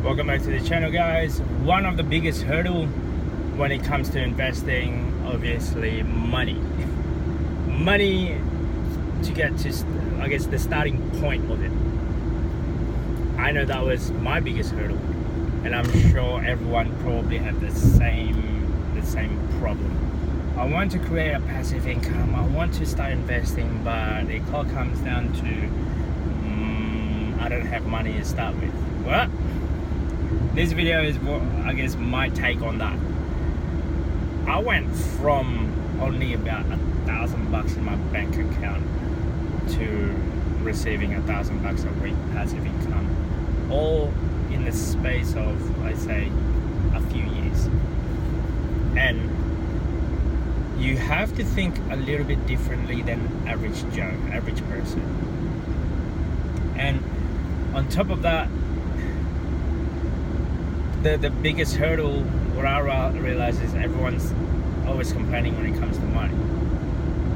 Welcome back to the channel, guys. One of the biggest hurdle when it comes to investing, obviously money to get to, I guess, the starting point of it. I know that was my biggest hurdle, and I'm sure everyone probably had the same problem. I want to create a passive income, I want to start investing, but it all comes down to I don't have money to start with. Well, this video is what, I guess, my take on that. I went from only about $1,000 in my bank account to receiving $1,000 a week passive income, all in the space of, I'd say, a few years. And you have to think a little bit differently than average Joe, average person. And on top of that, the biggest hurdle, what I realize, is everyone's always complaining when it comes to money.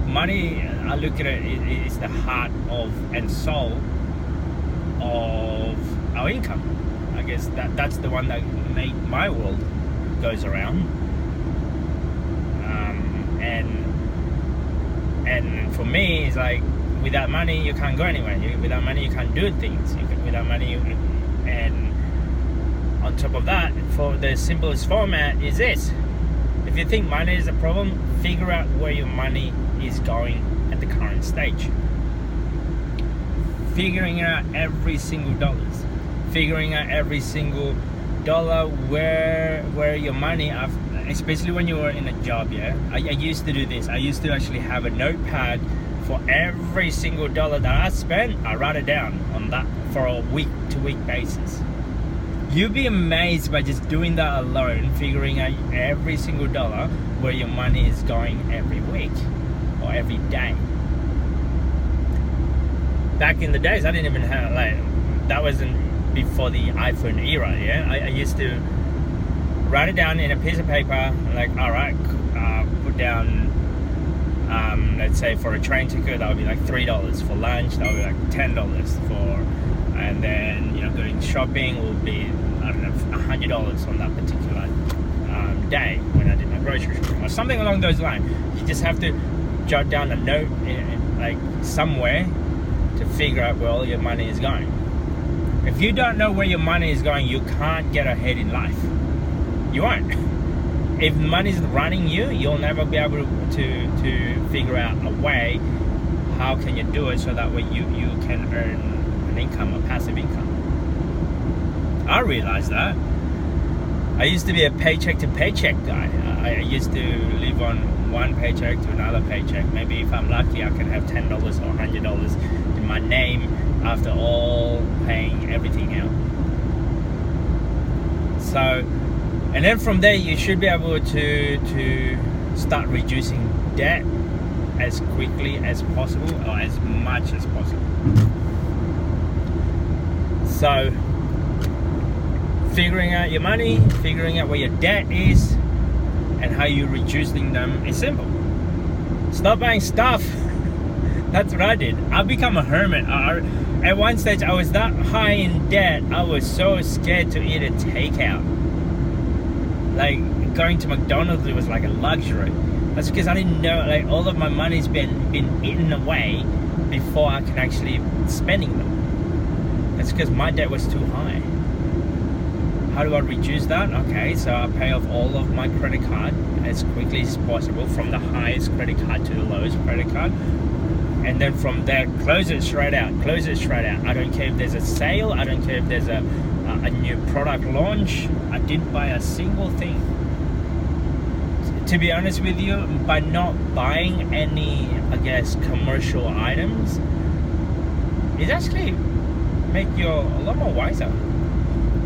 Money, I look at it, is the heart of and soul of our income. I guess that's the one that made my world goes around. And for me, it's like, without money you can't go anywhere. Without money you can't do things. Without money, and on top of that, for the simplest format is this: if you think money is a problem, figure out where your money is going at the current stage. Figuring out every single dollar where your money, especially when you were in a job. I used to do this. I used to actually have a notepad for every single dollar that I spent. I write it down on that for a week-to-week basis. You'd be amazed by just doing that alone, figuring out every single dollar where your money is going every week or every day. Back in the days, I didn't even have, that wasn't before the iPhone era. I used to write it down in a piece of paper, alright, put down, let's say for a train ticket that would be like $3, for lunch that would be like $10, and then going shopping will be, I don't know, $100 on that particular day when I did my grocery shopping or something along those lines. You just have to jot down a note somewhere to figure out where all your money is going. If you don't know where your money is going, you can't get ahead in life. You won't. If money is running you, you'll never be able to figure out a way how can you do it so that way you can earn an income, a passive income. I realized that. I used to be a paycheck to paycheck guy. I used to live on one paycheck to another paycheck. Maybe if I'm lucky, I can have $10 or $100 in my name after all paying everything out. So, and then from there, you should be able to start reducing debt as quickly as possible, or as much as possible. So, figuring out your money, figuring out where your debt is, and how you're reducing them is simple. Stop buying stuff. That's what I did. I've become a hermit. At one stage, I was that high in debt, I was so scared to eat a takeout. Like, going to McDonald's, it was like a luxury. That's because I didn't know, all of my money's been eaten away before I can actually spending them. That's because my debt was too high. How do I reduce that? Okay, so I pay off all of my credit card as quickly as possible, from the highest credit card to the lowest credit card. And then from there, close it straight out. I don't care if there's a sale, I don't care if there's a new product launch. I didn't buy a single thing. To be honest with you, by not buying any, I guess, commercial items, it actually make you a lot more wiser.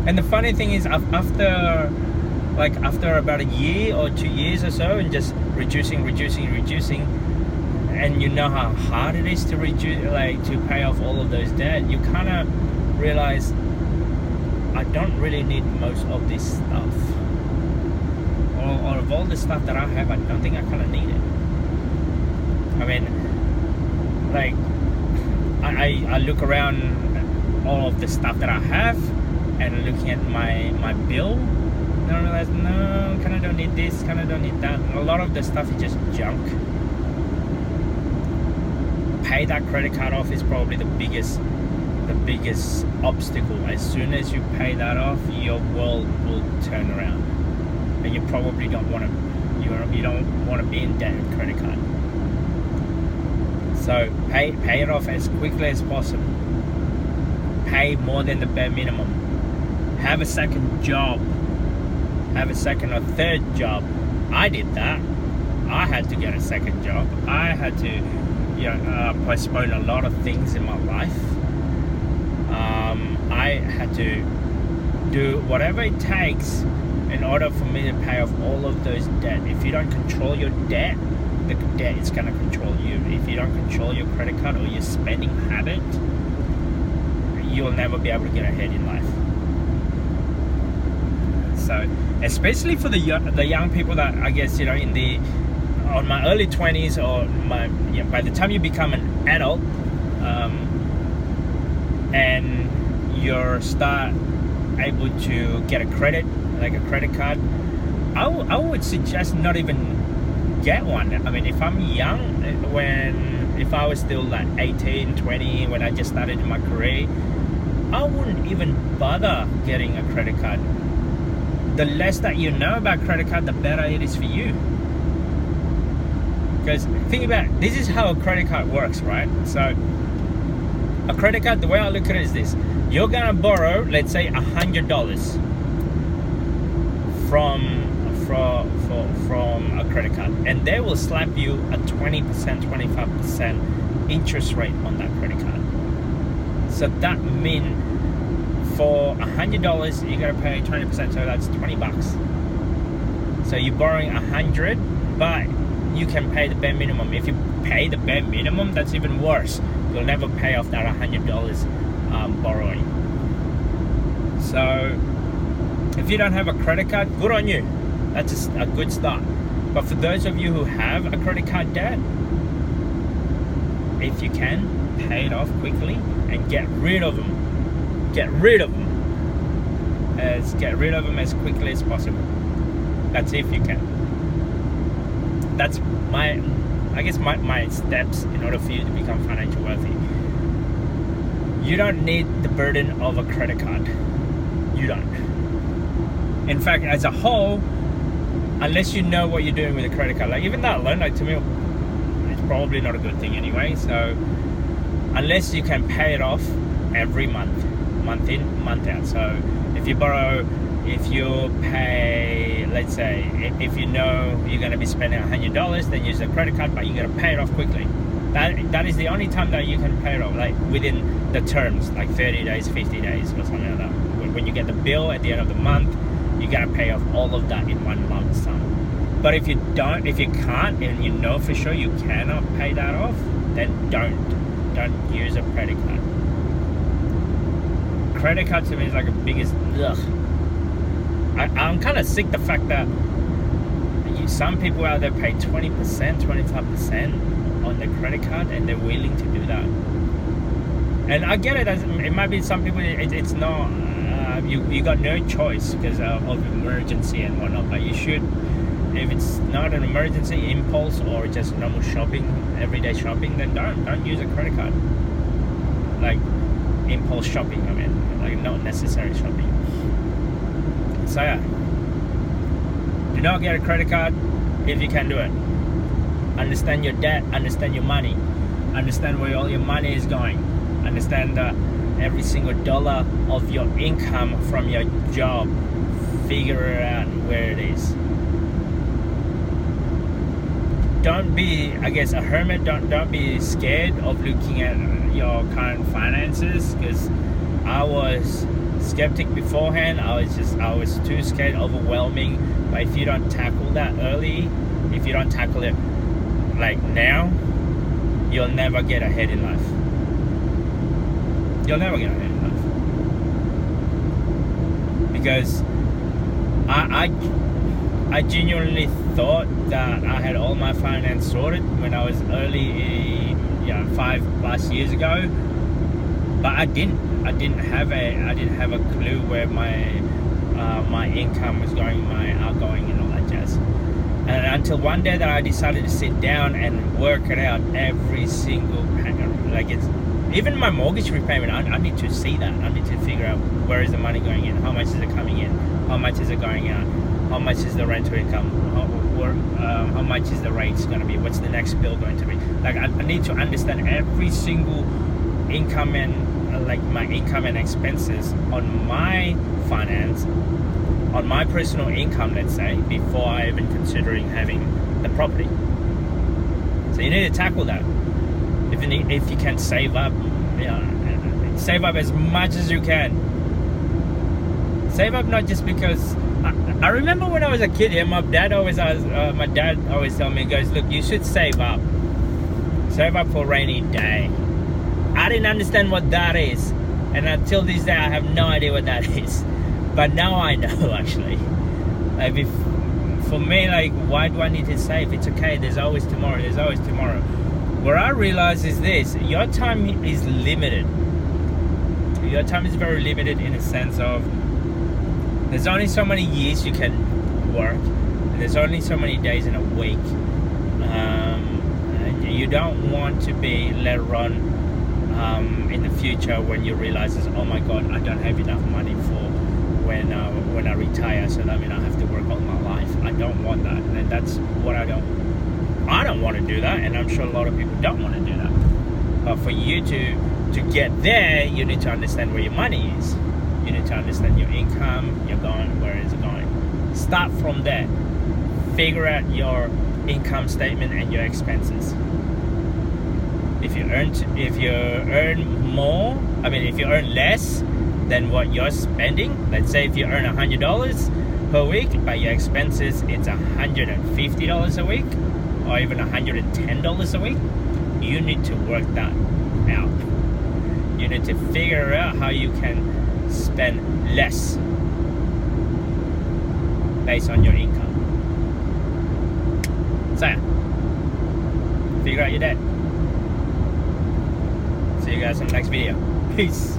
And the funny thing is, after about a year or 2 years or so, and just reducing, and you know how hard it is to reduce, to pay off all of those debt, you kind of realize, I don't really need most of this stuff, or of all the stuff that I have, I don't think I kind of need it. I mean, I look around all of the stuff that I have, and looking at my bill, then I realize, no, kind of don't need this, kind of don't need that. A lot of the stuff is just junk. Pay that credit card off is probably the biggest obstacle. As soon as you pay that off, your world will turn around, and you probably don't want to. You don't want to be in debt with credit card. So pay it off as quickly as possible. Pay more than the bare minimum. Have a second job. Have a second or third job. I did that. I had to get a second job. I had to, postpone a lot of things in my life. I had to do whatever it takes in order for me to pay off all of those debt. If you don't control your debt, the debt is going to control you. If you don't control your credit card or your spending habit, you'll never be able to get ahead in life. So, especially for the young people that I guess on my early 20s or by the time you become an adult, and you start able to get a credit, like a credit card, I would suggest not even get one. I mean, if I'm young, if I was still like 18, 20, when I just started my career, I wouldn't even bother getting a credit card. The less that you know about credit card, the better it is for you. Because think about it, this is how a credit card works, right? So a credit card, the way I look at it is this: you're gonna borrow, let's say, $100 from a credit card, and they will slap you a 20%, 25% interest rate on that credit card. So that means for $100 you gotta pay 20%, so that's $20. So you're borrowing 100, but you can pay the bare minimum. If you pay the bare minimum, that's even worse. You'll never pay off that $100 borrowing. So if you don't have a credit card, good on you. That's just a good start. But for those of you who have a credit card debt, if you can, pay it off quickly and get rid of them. Get rid of them as quickly as possible. That's if you can. That's my steps in order for you to become financially wealthy. You don't need the burden of a credit card. You don't. In fact, as a whole, unless you know what you're doing with a credit card, like even that loan, like to me, it's probably not a good thing anyway. So unless you can pay it off every month in, month out. So if you pay, let's say, if you know you're going to be spending $100, then use a credit card, but you got to pay it off quickly. That is the only time that you can pay it off, like within the terms, like 30 days, 50 days, or something like that. When you get the bill at the end of the month, you got to pay off all of that in one lump sum. But if you can't, and you know for sure you cannot pay that off, then don't use a credit card. Credit card to me is like the biggest ugh. I'm kind of sick the fact that some people out there pay 20%, 25% on their credit card, and they're willing to do that. And I get it. It might be some people. It's not. You got no choice because of emergency and whatnot. But you should, if it's not an emergency, impulse, or just normal shopping, everyday shopping, then don't use a credit card. Like impulse shopping. I mean, like not necessary shopping. So yeah, do not get a credit card if you can do it. Understand your debt, understand your money, understand where all your money is going, understand that every single dollar of your income from your job, figure out where it is. Don't be, I guess, a hermit. Don't be scared of looking at your current finances, because I was skeptic beforehand. I was too scared, overwhelming. But if you don't tackle that early, if you don't tackle it like now, you'll never get ahead in life. You'll never get ahead in life. Because I genuinely thought that I had all my finance sorted when I was early, 5+ years ago. but I didn't have a clue where my income was going, my outgoing, and all that jazz. And until one day that I decided to sit down and work it out, every single like it's even my mortgage repayment. I need to see that. I need to figure out where is the money going in, how much is it coming in, how much is it going out, how much is the rental income, how much is the rates going to be, what's the next bill going to be. Like I need to understand every single income and like my income and expenses on my finance, on my personal income, let's say, before I even considering having the property. So you need to tackle that. If you can save up, save up as much as you can. Save up not just because I remember when I was a kid, my dad always told me, goes, look, you should save up for a rainy day. I didn't understand what that is, and until this day I have no idea what that is. But now I know, actually. Like for me, like, why do I need to save? It's okay, there's always tomorrow. What I realize is this: your time is limited. Your time is very limited in the sense of there's only so many years you can work, and there's only so many days in a week. And you don't want to be later on in the future when you realize, oh my God, I don't have enough money for when I retire, so that means I have to work all my life. I don't want that, and that's what I don't want to do that, and I'm sure a lot of people don't want to do that. But for you to get there, you need to understand where your money is. You need to understand your income, where is it going. Start from there. Figure out your income statement and your expenses. If you earn less than what you're spending, let's say if you earn $100 per week, but your expenses it's $150 a week, or even $110 a week, you need to work that out. You need to figure out how you can spend less based on your income. So figure out your debt. See you guys in the next video. Peace.